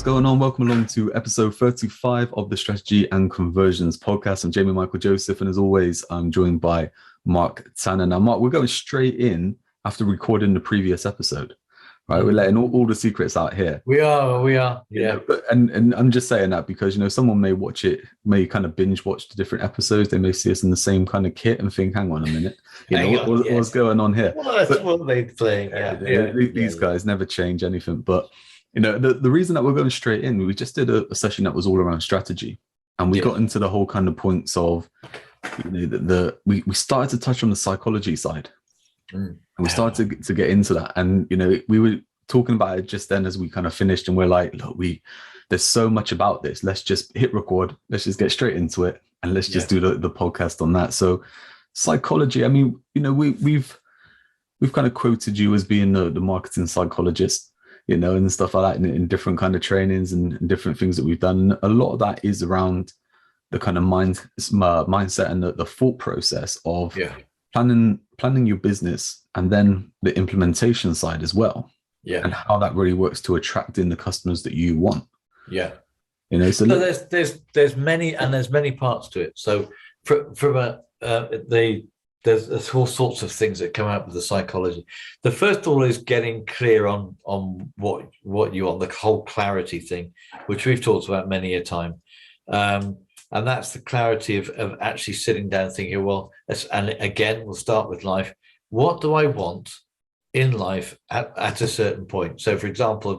going on? Welcome along to episode 35 of the Strategy and Conversions podcast. I'm Jamie Michael Joseph, and as always, I'm joined by Mark Tanner. Now, Mark, we're going straight in after recording the previous episode, right? We're letting all the secrets out here. We are, yeah. You know, and I'm just saying that because, you know, someone may watch it, may kind of binge watch the different episodes. They may see us in the same kind of kit and think, hang on a minute, what's going on here? What are they playing? These guys never change anything, but you know, the reason that we're going straight in, we just did a session that was all around strategy, and we got into the whole kind of points of, you know, we started to touch on the psychology side, and we started to get into that, and you know, we were talking about it just then as we kind of finished, and we're like, look, there's so much about this. Let's just hit record. Let's just get straight into it, and let's just do the podcast on that. So, psychology. I mean, you know, we've kind of quoted you as being the marketing psychologist, you know, and stuff like that in different kind of trainings and different things that we've done. And a lot of that is around the kind of mindset and the thought process of planning your business, and then the implementation side as well. Yeah. And how that really works to attract in the customers that you want. Yeah. You know, so there's many parts to it. So there's all sorts of things that come out with the psychology. The first of all is getting clear on what you want, the whole clarity thing, which we've talked about many a time. And that's the clarity of actually sitting down thinking, well, and again, we'll start with life. What do I want in life at a certain point? So for example,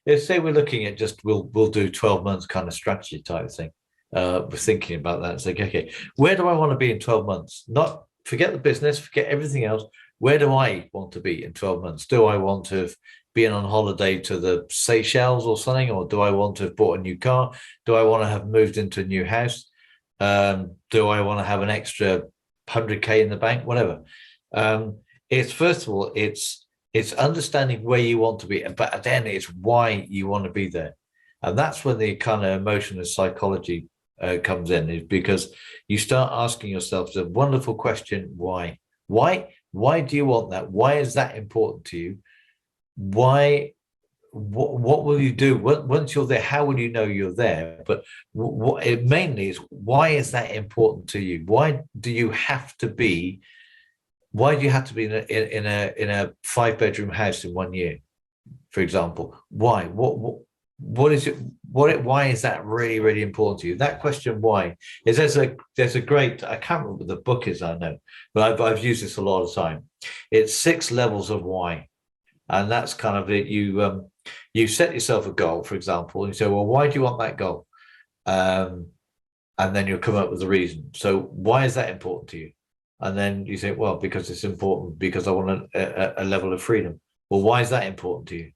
let's say we're looking at we'll do 12 months kind of strategy type thing. We're thinking about that. It's like, okay, where do I want to be in 12 months? Not forget the business, forget everything else. Where do I want to be in 12 months? Do I want to have been on holiday to the Seychelles or something? Or do I want to have bought a new car? Do I want to have moved into a new house? Do I want to have an extra 100K in the bank? Whatever. It's first of all, it's understanding where you want to be, but then it's why you want to be there. And that's when the kind of emotional psychology comes in, is because you start asking yourself the wonderful question, why? Why do you want that? Why is that important to you? Why? What will you do once you're there? How will you know you're there? But what it mainly is, why is that important to you? Why do you have to be? Why do you have to be in a 5-bedroom house in 1 year, for example? Why? What is it? Why is that really, really important to you? That question, why, is there's a great, I can't remember what the book is, I know, but I've used this a lot of time. It's 6 levels of why, and that's kind of it. You set yourself a goal, for example, and you say, well, why do you want that goal? And then you'll come up with a reason. So why is that important to you? And then you say, well, because it's important, because I want a level of freedom. Well, why is that important to you?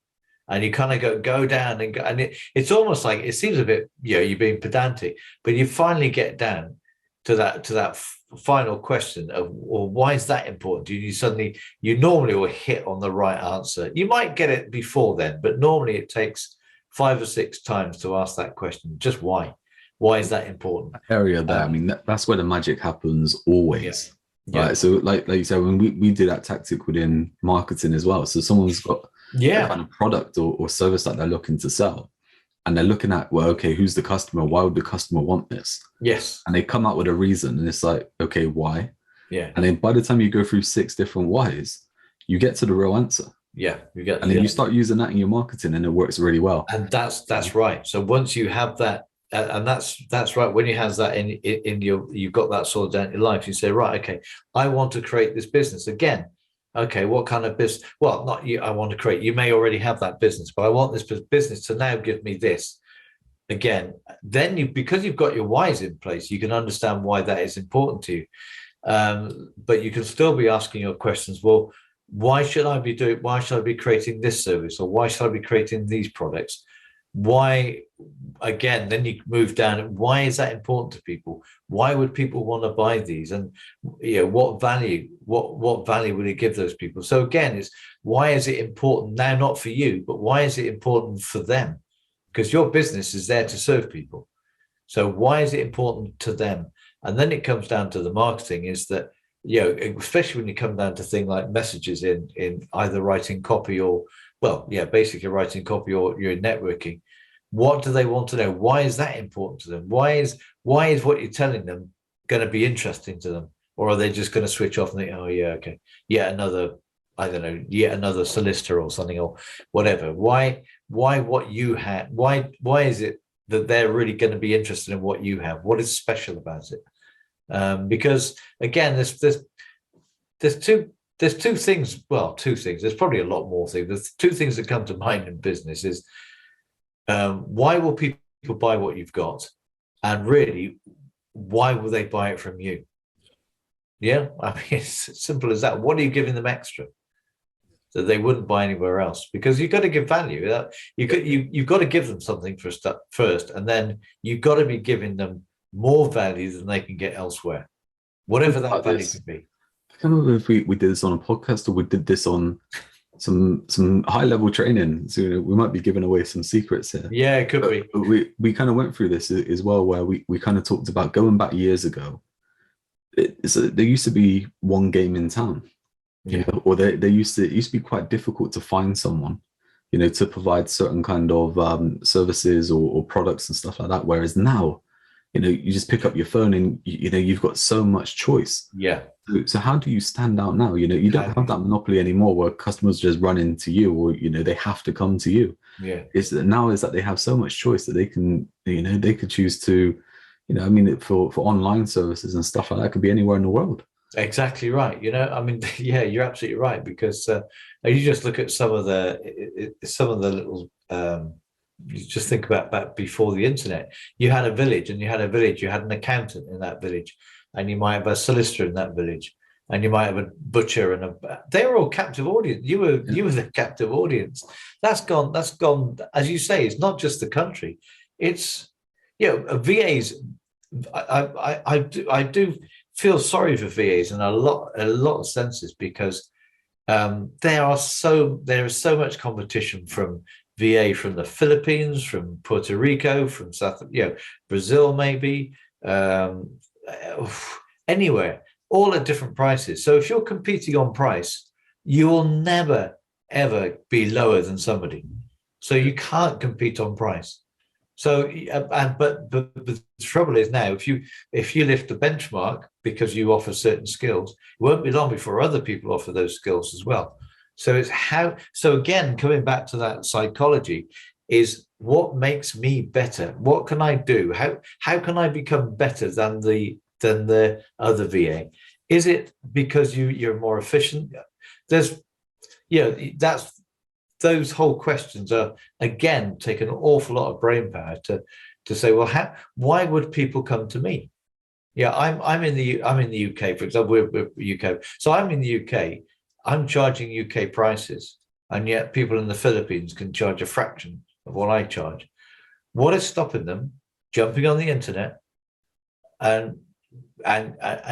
And you kind of go down and it's almost like, it seems a bit, you know, you're being pedantic, but you finally get down to that final question of, well, why is that important to you? You normally will hit on the right answer. You might get it before then, but normally it takes 5 or 6 times to ask that question. Just why? Why is that important? Area there. I mean, that's where the magic happens always. Yeah. Right. So like you said, when we do that tactic within marketing as well. So someone's got a kind of product or service that they're looking to sell, and they're looking at, well, okay, who's the customer? Why would the customer want this? Yes. And they come up with a reason, and it's like, okay, why? Yeah. And then by the time you go through 6 different whys, you get to the real answer. Yeah. And then you start using that in your marketing, and it works really well. And that's right. So once you have that, and that's right. When you have that in you've got that sort of down in your life, you say, right, okay, I want to create this business again. Okay, what kind of business? Well, not you. I want to create. You may already have that business, but I want this business to now give me this again. Then because you've got your whys in place, you can understand why that is important to you. But you can still be asking your questions. Well, why should I be creating this service, or why should I be creating these products? Why, again, then you move down. Why is that important to people? Why would people want to buy these? And you know, what value would it give those people? So again, it's why is it important now, not for you, but why is it important for them? Because your business is there to serve people. So why is it important to them? And then it comes down to the marketing, is that, you know, especially when you come down to things like messages in either writing copy or, well, yeah, basically writing copy or you're networking. What do they want to know? Why is that important to them? Why is what you're telling them going to be interesting to them? Or are they just going to switch off and think, oh yeah, okay, yet another, I don't know, yet another solicitor or something or whatever? Why what you have? Why is it that they're really going to be interested in what you have? What is special about it? Because again, there's two things. Well, two things. There's probably a lot more things. There's two things that come to mind in business: is why will people buy what you've got, and really, why will they buy it from you? Yeah, I mean, it's as simple as that. What are you giving them extra that they wouldn't buy anywhere else? Because you've got to give value. You've got to give them something first, and then you've got to be giving them more value than they can get elsewhere, whatever that value could be. I can't remember if we did this on a podcast or we did this on some high level training. So we might be giving away some secrets here. Yeah, it could be. But we kind of went through this as well, where we kind of talked about going back years ago. There used to be one game in town, you know, or it used to be quite difficult to find someone, you know, to provide certain kind of services or products and stuff like that. Whereas now, you know, you just pick up your phone and you know you've got so much choice. Yeah. So how do you stand out now? You know, you don't have that monopoly anymore where customers just run into you, or you know they have to come to you. Yeah. Is that they have so much choice that they can, you know, they could choose to. You know, I mean, for online services and stuff like that, could be anywhere in the world. Exactly right. You know, I mean, yeah, you're absolutely right, because you just look at some of the little. You just think about back before the internet. You had a village, you had an accountant in that village, and you might have a solicitor in that village, and you might have a butcher and they were all captive audience. You were the captive audience. That's gone. As you say, it's not just the country. It's, you know, VAs. I do feel sorry for VAs in a lot of senses, because there is so much competition from VA from the Philippines, from Puerto Rico, from Brazil, maybe anywhere, all at different prices. So if you're competing on price, you will never ever be lower than somebody. So you can't compete on price. So, but the trouble is now, if you lift the benchmark because you offer certain skills, it won't be long before other people offer those skills as well. So it's how. So again, coming back to that psychology, is what makes me better? What can I do? How can I become better than the other VA? Is it because you're more efficient? That's. Those whole questions are, again, take an awful lot of brain power to say, well, why would people come to me? Yeah, I'm in the UK, for example. We're UK, so I'm in the UK. I'm charging UK prices, and yet people in the Philippines can charge a fraction of what I charge. What is stopping them jumping on the internet and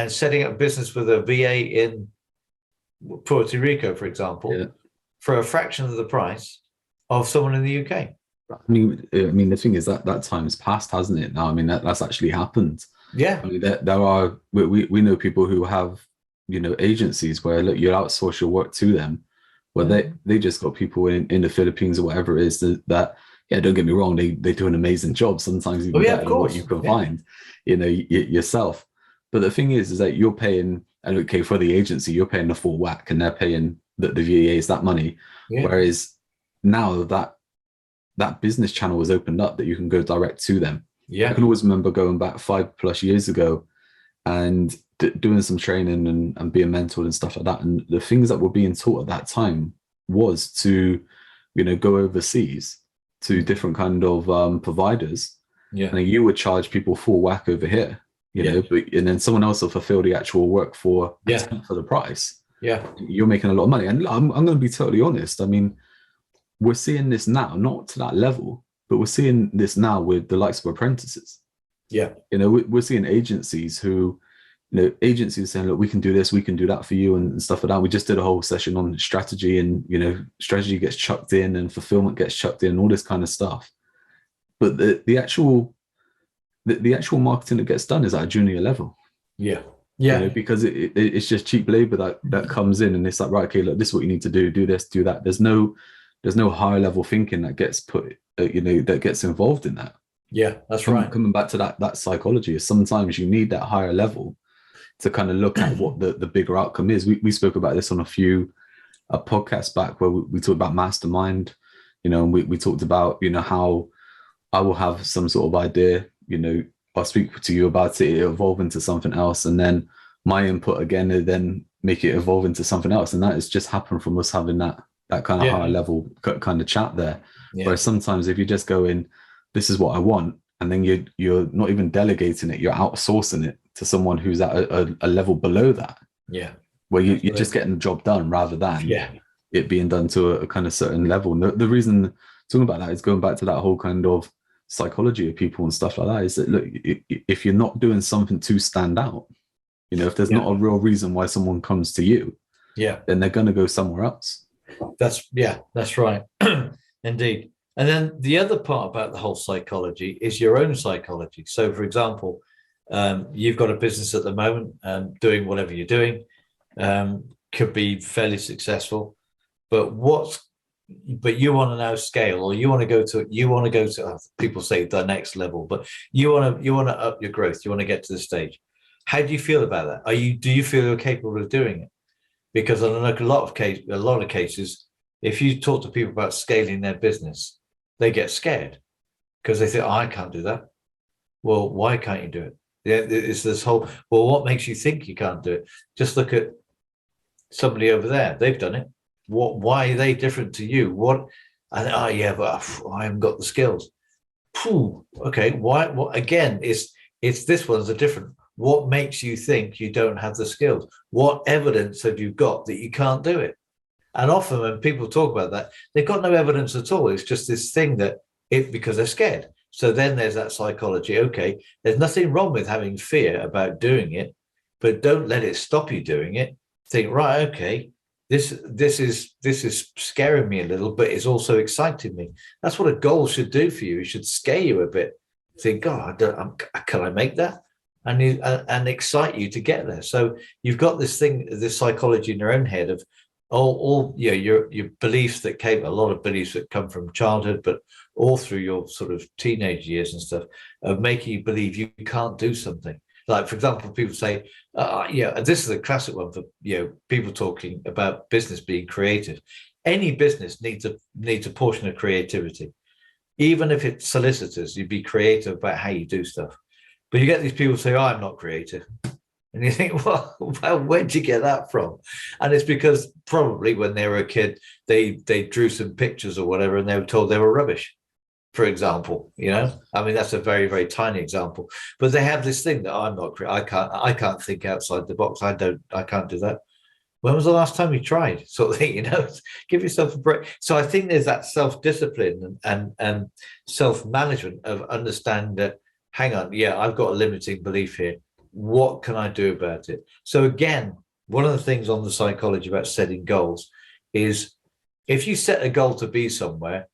setting up business with a VA in Puerto Rico, for example? Yeah. For a fraction of the price of someone in the UK. I mean, the thing is that time has passed, hasn't it? Now, I mean, that's actually happened. Yeah. I mean, there are we know people who have, you know, agencies where look, you outsource your work to them, where they just got people in the Philippines or whatever it is that yeah, don't get me wrong, they do an amazing job. Sometimes even better than what you can find, you know, yourself. But the thing is that you're paying, and okay, for the agency, you're paying the full whack, and they're paying the VAs that money. Yeah. Whereas now that business channel was opened up, that you can go direct to them. Yeah, I can always remember going back 5+ years ago and doing some training and being mentored and stuff like that. And the things that were being taught at that time was to, you know, go overseas to different kind of providers. Yeah, and you would charge people full whack over here, you know, and then someone else will fulfill the actual work for the price. Yeah, you're making a lot of money. And I'm going to be totally honest. I mean, we're seeing this now, not to that level, but we're seeing this now with the likes of apprentices. Yeah. You know, we're seeing agencies saying, look, we can do this, we can do that for you and stuff like that. We just did a whole session on strategy, and, you know, strategy gets chucked in and fulfillment gets chucked in and all this kind of stuff. But the actual marketing that gets done is at a junior level. Yeah. Yeah, you know, because it's just cheap labor that comes in, and it's like, right, okay, look, this is what you need to do this, do that. There's no higher level thinking that gets put that gets involved in that. Yeah, that's right. Coming back to that psychology, is sometimes you need that higher level to kind of look at what the bigger outcome is. We spoke about this on a few podcasts back where we talked about mastermind, and we talked about, how I will have some sort of idea, I'll speak to you about it, it'll evolve into something else, and then my input again, and then make it evolve into something else. And that has just happened from us having that kind of higher level kind of chat there. Yeah. Whereas sometimes if you just go in, this is what I want, and then you're not even delegating it, you're outsourcing it to someone who's at a level below that. Yeah. Where you're just getting the job done rather than it being done to a kind of certain level. And the reason talking about that is going back to that whole kind of psychology of people and stuff like that, is that, look, if you're not doing something to stand out, if there's not a real reason why someone comes to you, then they're going to go somewhere else. That's right. Indeed. And then the other part about the whole psychology is your own psychology. So, for example, you've got a business at the moment, doing whatever you're doing, could be fairly successful, but you want to now scale, or you want to go to people say the next level, but you want to up your growth, you want to get to the stage. How do you feel about that? Do you feel you're capable of doing it? Because in a lot of cases, if you talk to people about scaling their business, they get scared because they think, I can't do that. Well, why can't you do it? It's this whole, well, what makes you think you can't do it? Just look at somebody over there. They've done it. Why are they different to you? But I haven't got the skills. Okay. Why? What again? It's this one's a different. What makes you think you don't have the skills? What evidence have you got that you can't do it? And often when people talk about that, they've got no evidence at all. It's just this thing because they're scared. So then there's that psychology. Okay, there's nothing wrong with having fear about doing it, but don't let it stop you doing it. Think, right, okay, this is scaring me a little, but it's also exciting me. That's what a goal should do for you. It should scare you a bit. Think, God, can I make that? And excite you to get there. So you've got this psychology in your own head of your beliefs that came, a lot of beliefs that come from childhood, but all through your sort of teenage years and stuff, of making you believe you can't do something. Like, for example, people say, and this is a classic one for people talking about business being creative. Any business needs a portion of creativity. Even if it's solicitors, you'd be creative about how you do stuff. But you get these people say, I'm not creative. And you think, well, where'd you get that from? And it's because probably when they were a kid, they drew some pictures or whatever, and they were told they were rubbish, for example. I mean, that's a very, very tiny example. But they have this thing that I'm not creative. I can't think outside the box. I can't do that. When was the last time you tried? Sort of thing, give yourself a break. So I think there's that self-discipline and self-management of understanding that, hang on, I've got a limiting belief here. What can I do about it? So again, one of the things on the psychology about setting goals is, if you set a goal to be somewhere,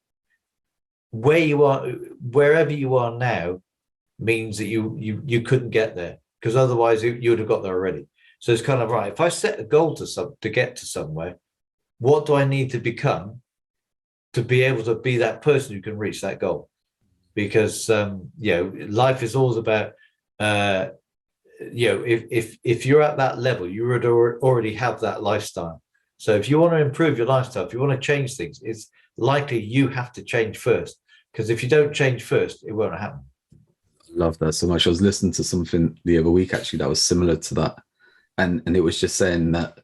wherever you are now means that you couldn't get there, because otherwise you would have got there already. So it's kind of, right, if I set a goal to get to somewhere, what do I need to become to be able to be that person who can reach that goal? Because life is always about if you're at that level, you would already have that lifestyle. So if you want to improve your lifestyle, if you want to change things, it's likely you have to change first, because if you don't change first, it won't happen. Love that so much. I was listening to something the other week actually that was similar to that, and it was just saying that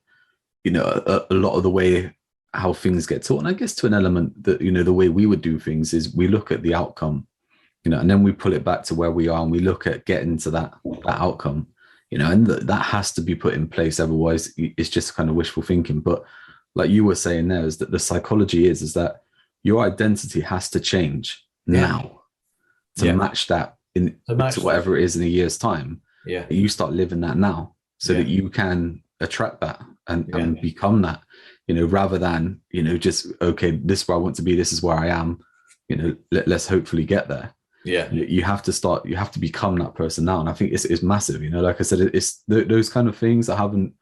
a lot of the way how things get taught, and I guess to an element that the way we would do things is we look at the outcome, and then we pull it back to where we are and we look at getting to that outcome, and that has to be put in place. Otherwise, it's just kind of wishful thinking. But like you were saying there, is that the psychology is that your identity has to change now to match that to whatever it is in a year's time. Yeah, you start living that now so that you can attract that and become that, rather than, just, okay, this is where I want to be. This is where I am, let's hopefully get there. Yeah, you have to become that person now. And I think it's massive, like I said, it's those kind of things I haven't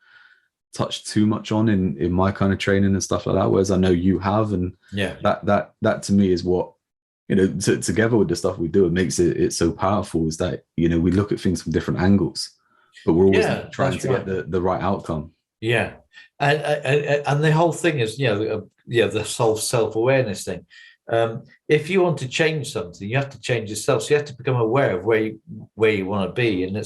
touched too much on in my kind of training and stuff like that, whereas I know you have. And that to me is what together with the stuff we do, it makes it so powerful is that, we look at things from different angles, but we're always trying to get the right outcome. Yeah. And the whole thing is, the self-awareness thing. If you want to change something, you have to change yourself. So you have to become aware of where you want to be. And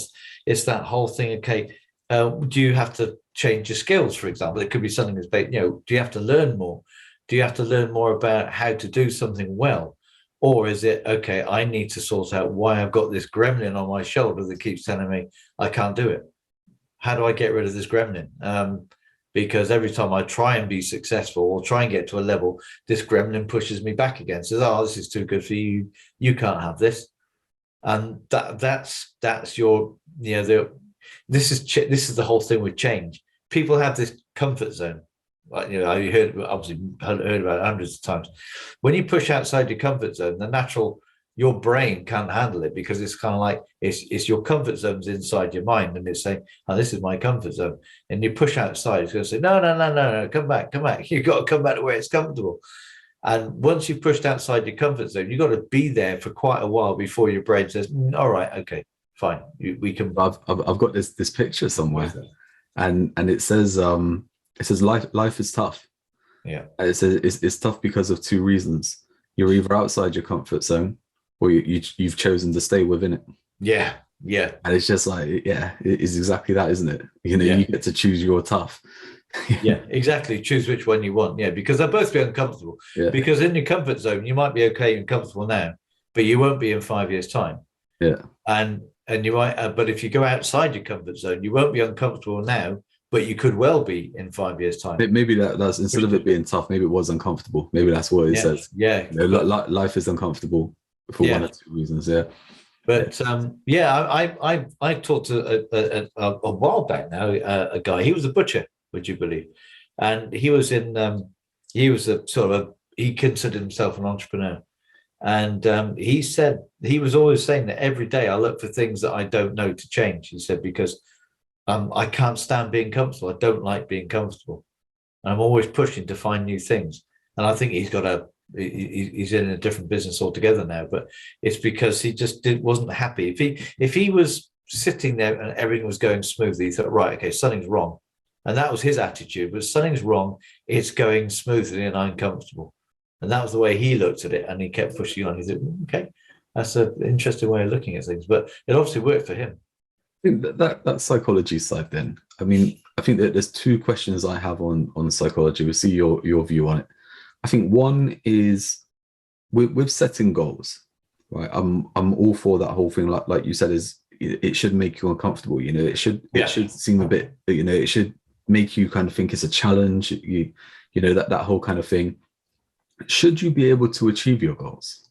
it's that whole thing. Okay, do you have to change your skills, for example? It could be something that's based, do you have to learn more? Do you have to learn more about how to do something well? Or is it, okay, I need to sort out why I've got this gremlin on my shoulder that keeps telling me I can't do it? How do I get rid of this gremlin? Because every time I try and be successful or try and get to a level, this gremlin pushes me back again. Says, "Oh, this is too good for you. You can't have this." And that's your, this is the whole thing with change. People have this comfort zone. Like, you heard about it hundreds of times. When you push outside your comfort zone, your brain can't handle it, because it's kind of like it's your comfort zone's inside your mind, and it's saying, "Oh, this is my comfort zone." And you push outside, it's going to say, "No, come back. You've got to come back to where it's comfortable." And once you've pushed outside your comfort zone, you've got to be there for quite a while before your brain says, "All right, okay, fine, we can." I've got this picture somewhere, and it says life is tough. Yeah. And it says it's tough because of two reasons. You're either outside your comfort zone, or you've chosen to stay within it. Yeah. And it's just like, it is exactly that, isn't it? You get to choose your tough. Yeah, exactly. Choose which one you want. Yeah, because they'll both be uncomfortable. Yeah. Because in your comfort zone, you might be okay and comfortable now, but you won't be in 5 years' time. Yeah. And you might, but if you go outside your comfort zone, you won't be uncomfortable now, but you could well be in 5 years' time. Maybe that's, instead of it being tough, maybe it was uncomfortable. Maybe that's what it says. Yeah. Life is uncomfortable for one or two reasons. Yeah. But I talked to a while back now, a guy. He was a butcher, would you believe? And he was he considered himself an entrepreneur. And he said he was always saying that every day I look for things that I don't know to change. He said, because I can't stand being comfortable. I don't like being comfortable. And I'm always pushing to find new things. And I think he's in a different business altogether now, but it's because he just wasn't happy. If he was sitting there and everything was going smoothly, he thought, right, okay, something's wrong. And that was his attitude, but something's wrong. It's going smoothly and I'm comfortable. And that was the way he looked at it. And he kept pushing on. He said, okay, that's an interesting way of looking at things, but it obviously worked for him. I think that psychology side then. I mean, I think that there's two questions I have on psychology. We'll see your view on it. I think one is with setting goals, right? I'm all for that whole thing. Like you said, is it should make you uncomfortable. It should seem a bit. It should make you kind of think it's a challenge. That whole kind of thing. Should you be able to achieve your goals?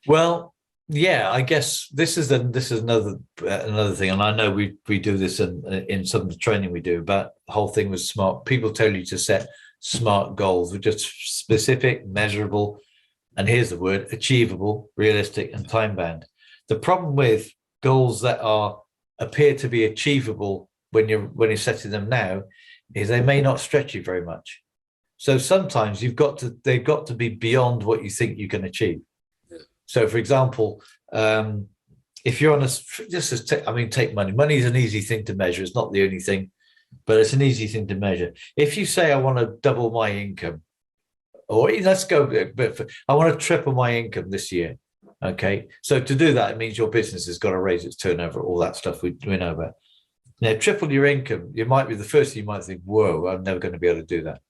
Well, yeah, I guess this is another thing, and I know we do this in some of the training we do about the whole thing with SMART. People tell you to set SMART goals, which are specific, measurable, and here's the word, achievable, realistic, and time bound. The problem with goals that appear to be achievable when you're setting them now is they may not stretch you very much. So sometimes they've got to be beyond what you think you can achieve. So, for example, if you're on take money. Money is an easy thing to measure. It's not the only thing, but it's an easy thing to measure. If you say, I want to double my income, or let's go a bit, I want to triple my income this year. Okay. So to do that, it means your business has got to raise its turnover, all that stuff we know about. Now, triple your income, you might be the first thing you might think, whoa, I'm never going to be able to do that.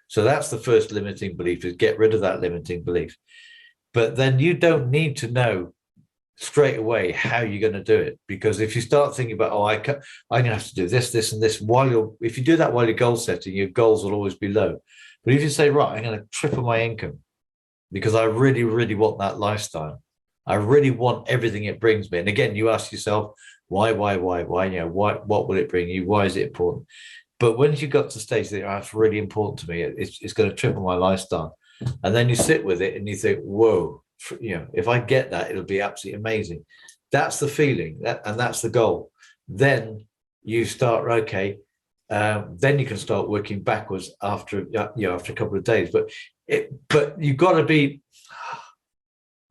So that's the first limiting belief, is get rid of that limiting belief. But then you don't need to know straight away how you're going to do it, because if you start thinking about, I'm going to have to do this, this, and this, if you do that while you're goal setting, your goals will always be low. But if you say, right, I'm going to triple my income because I really, really want that lifestyle. I really want everything it brings me. And again, you ask yourself, why? What will it bring you? Why is it important? But once you got to the stage that that's really important to me, it's going to triple my lifestyle. And then you sit with it and you think, whoa, if I get that, it'll be absolutely amazing. That's the feeling, and that's the goal. Then you start, okay, then you can start working backwards after a couple of days. But you've got to be,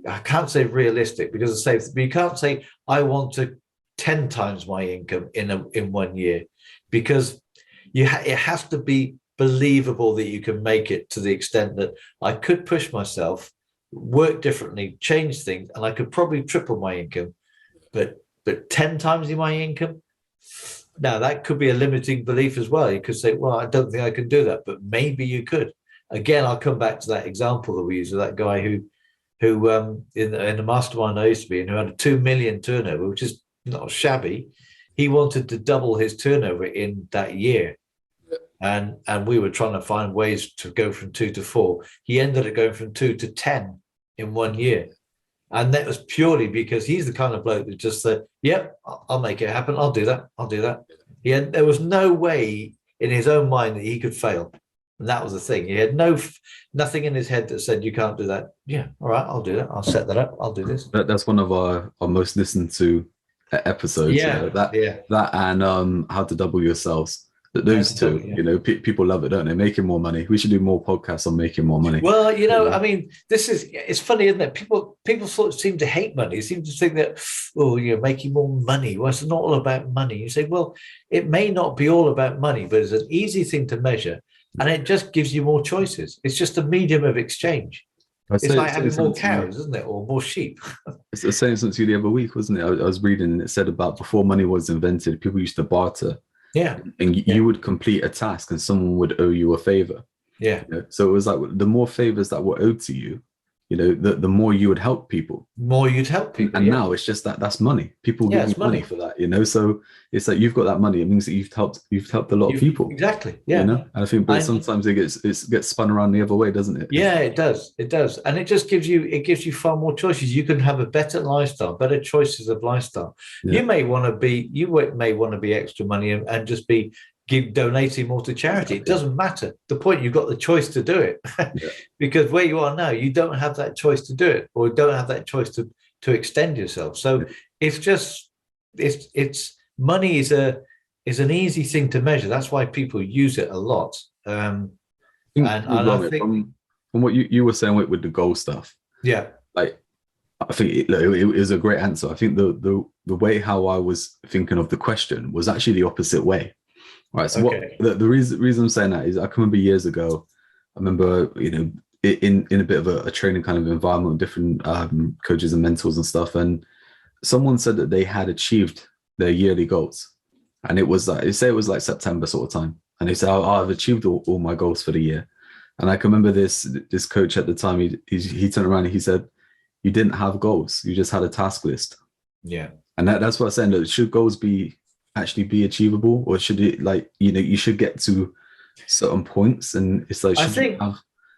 I can't say realistic because it's safe, but you can't say I want to 10 times my income in 1 year, because it has to be believable that you can make it, to the extent that I could push myself, work differently, change things, and I could probably triple my income, but 10 times in my income. Now that could be a limiting belief as well. You could say, well, I don't think I can do that, but maybe you could. Again, I'll come back to that example that we use of that guy who in the mastermind I used to be in, who had a 2 million turnover, which is not shabby. He wanted to double his turnover in that year. And we were trying to find ways to go from 2 to 4. He ended up going from 2 to 10 in 1 year. And that was purely because he's the kind of bloke that just said, yep, I'll make it happen. I'll do that. I'll do that. There was no way in his own mind that he could fail. And that was the thing. He had nothing in his head that said, you can't do that. Yeah, all right, I'll do that. I'll set that up. I'll do this. That's one of our most listened to episodes. Yeah, that and how to double your sales. Those two, people love it, don't they? Making more money. We should do more podcasts on making more money. Well, I mean, it's funny, isn't it? People sort of seem to hate money. They seem to think that, you're making more money. Well, it's not all about money. You say, well, it may not be all about money, but it's an easy thing to measure, and it just gives you more choices. It's just a medium of exchange. It's like having more cows, isn't it? Or more sheep. It's the same since the other week, wasn't it? I was reading, and it said about before money was invented, people used to barter. Yeah. And you would complete a task and someone would owe you a favor. Yeah. So it was like the more favors that were owed to you, the more you would help people. More you'd help people. And now it's just that's money. People give you money for that, So it's like you've got that money. It means that you've helped a lot of people. Exactly. Yeah. And I think, but sometimes it gets spun around the other way, doesn't it? Yeah, it does. It does. And it just gives you far more choices. You can have a better lifestyle, better choices of lifestyle. Yeah. You may want to be extra money and just be donating more to charity. It doesn't matter. The point, you've got the choice to do it. Because where you are now, you don't have that choice to do it, or don't have that choice to extend yourself. So it's just money is an easy thing to measure. That's why people use it a lot. I think from what you were saying with the goal stuff. Yeah. Like, I think it was a great answer. I think the way how I was thinking of the question was actually the opposite way. Right. So the reason I'm saying that is I can remember years ago, I remember, in a bit of a training kind of environment with different coaches and mentors and stuff. And someone said that they had achieved their yearly goals. And it was like, it was like September sort of time. And they said, I've achieved all my goals for the year. And I can remember this coach at the time, he turned around and he said, you didn't have goals. You just had a task list. Yeah. And that's what I'm saying. That should goals actually be achievable, or should it, like, you should get to certain points, and it's like, should you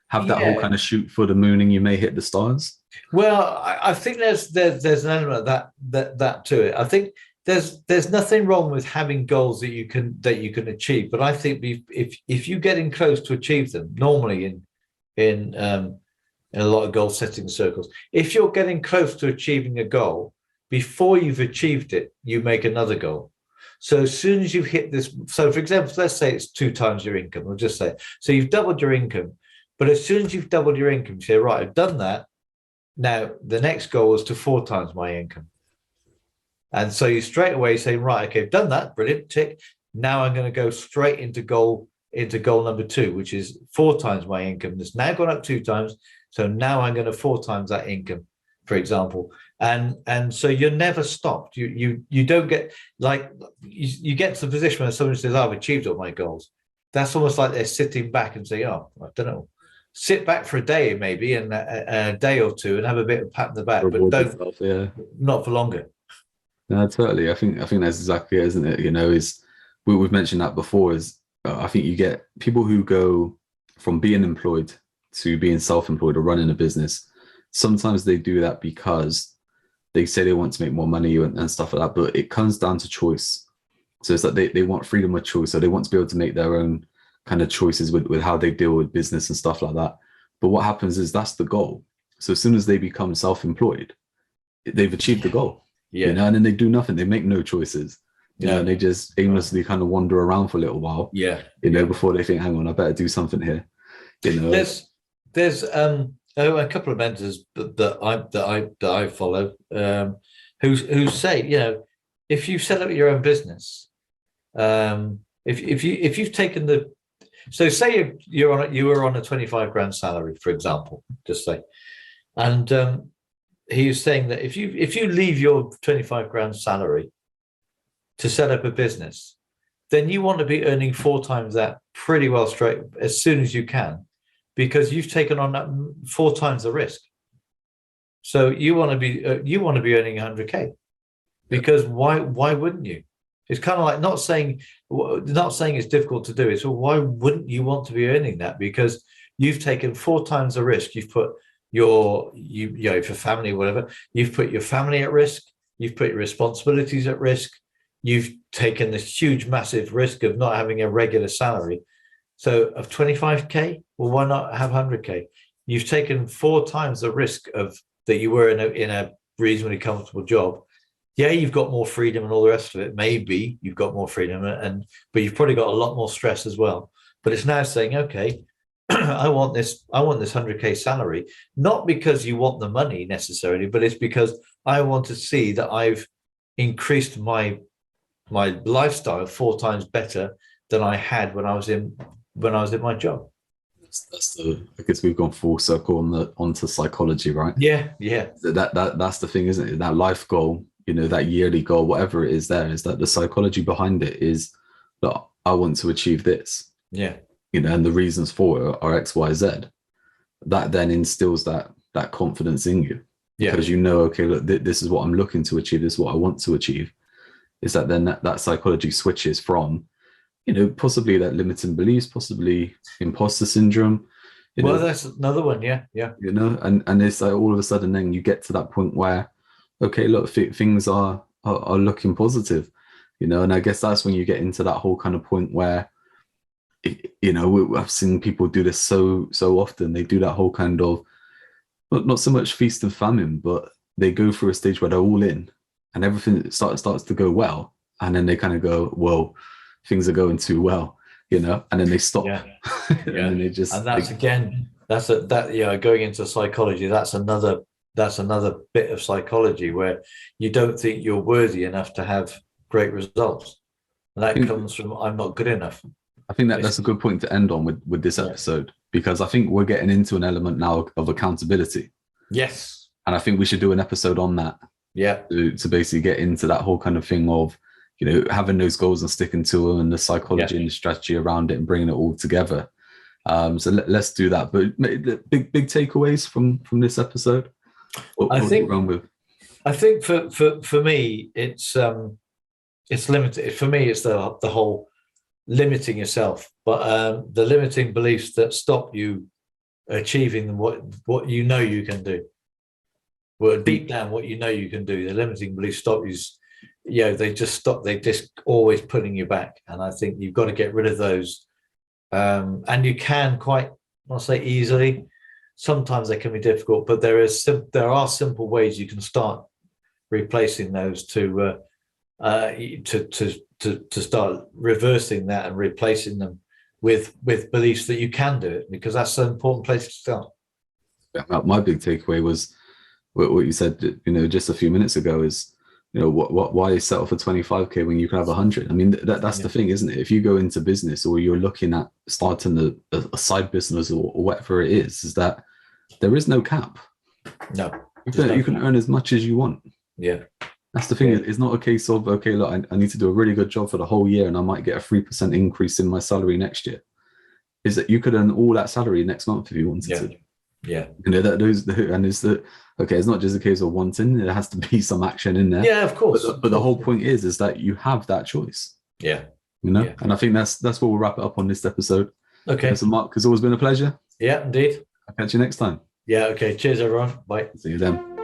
have that whole kind of shoot for the moon and you may hit the stars? Well, I think there's an element of that to it. I think there's nothing wrong with having goals that you can achieve, but I think if you're getting close to achieve them, normally in a lot of goal setting circles, if you're getting close to achieving a goal, before you've achieved it, you make another goal. So as soon as you hit this, so for example, let's say it's 2 times your income, we'll just say, so you've doubled your income, but as soon as you've doubled your income, you say, right, I've done that. Now the next goal is to 4 times my income. And so you straight away say, right, okay, I've done that, brilliant, tick. Now I'm going to go straight into goal number 2, which is 4 times my income. That's now gone up 2 times. So now I'm going to 4 times that income, for example. And so you're never stopped. You don't get, like, you get to the position where someone says, I've achieved all my goals. That's almost like they're sitting back and say, oh, I don't know. Sit back for a day maybe, and a day or two, and have a bit of pat in the back, but don't, not for longer. No, totally. I think that's exactly it, isn't it? Is we've mentioned that before. Is I think you get people who go from being employed to being self-employed or running a business. Sometimes they do that because they say they want to make more money and stuff like that, but it comes down to choice. So it's like they want freedom of choice. So they want to be able to make their own kind of choices with how they deal with business and stuff like that. But what happens is that's the goal. So as soon as they become self-employed, they've achieved the goal. Yeah. And then they do nothing. They make no choices. And they just aimlessly kind of wander around for a little while. Yeah. Before they think, hang on, I better do something here. There's a couple of mentors that I follow, who say, if you set up your own business, if you've taken so say you were on a 25 grand salary, for example, just say, and he was saying that if you leave your 25 grand salary to set up a business, then you want to be earning 4 times that pretty well straight as soon as you can, because you've taken on that 4 times the risk. So you want to be earning 100K, because why wouldn't you? It's kind of like not saying it's difficult to do. It's, well, why wouldn't you want to be earning that? Because you've taken 4 times the risk. You've put your family, whatever. You've put your family at risk. You've put your responsibilities at risk. You've taken this huge, massive risk of not having a regular salary. So of 25K, well, why not have 100K? You've taken 4 times the risk of that you were in a reasonably comfortable job. Yeah, you've got more freedom and all the rest of it. Maybe you've got more freedom, but you've probably got a lot more stress as well. But it's now saying, okay, I want this 100K salary, not because you want the money necessarily, but it's because I want to see that I've increased my lifestyle 4 times better than I had when I was in my job. I guess we've gone full circle onto psychology, right? Yeah. That's the thing, isn't it? That life goal, that yearly goal, whatever it is, is that the psychology behind it is that I want to achieve this. Yeah. And the reasons for it are X, Y, Z. That then instills that confidence in you, because okay, look, this is what I'm looking to achieve. This is what I want to achieve. Is that then that psychology switches from, possibly that limiting beliefs, possibly imposter syndrome. That's another one. Yeah. And it's like all of a sudden then you get to that point where, okay, look, things are looking positive, and I guess that's when you get into that whole kind of point where, I've seen people do this so often. They do that whole kind of, not so much feast and famine, but they go through a stage where they're all in and everything starts to go well. And then they kind of go, whoa, things are going too well, and then they stop. Yeah. And then they just, and that's going into psychology. That's another bit of psychology where you don't think you're worthy enough to have great results. And that comes from, I'm not good enough. I think that's a good point to end on with this episode, because I think we're getting into an element now of accountability. Yes. And I think we should do an episode on that. Yeah. To basically get into that whole kind of thing of, having those goals and sticking to them, and the psychology and the strategy around it and bringing it all together. So let's do that. But the big takeaways from this episode. I think for me, it's limited. For me, it's the whole limiting yourself, but the limiting beliefs that stop you achieving what you know you can do. Well, deep down, what you know you can do, the limiting beliefs stop you. They just stop. They just always putting you back, and I think you've got to get rid of those. And you can I'll say easily. Sometimes they can be difficult, but there are simple ways you can start replacing those to start reversing that and replacing them with beliefs that you can do it, because that's an important place to start. My big takeaway was what you said, just a few minutes ago, is, why settle for 25K when you can have 100? I mean, that's the thing, isn't it? If you go into business, or you're looking at starting a side business or whatever it is that there is no cap. No, you can earn as much as you want. Yeah. That's the thing. Yeah. It's not a case of, okay, look, I need to do a really good job for the whole year and I might get a 3% increase in my salary next year. Is that you could earn all that salary next month if you wanted to. Yeah. Okay, it's not just a case of wanting, there has to be some action in there. Yeah, of course. But the whole point is that you have that choice. Yeah. Yeah. And I think that's what we'll wrap it up on this episode. Okay. So Mark, it's always been a pleasure. Yeah, indeed. I'll catch you next time. Yeah, okay. Cheers, everyone. Bye. See you then.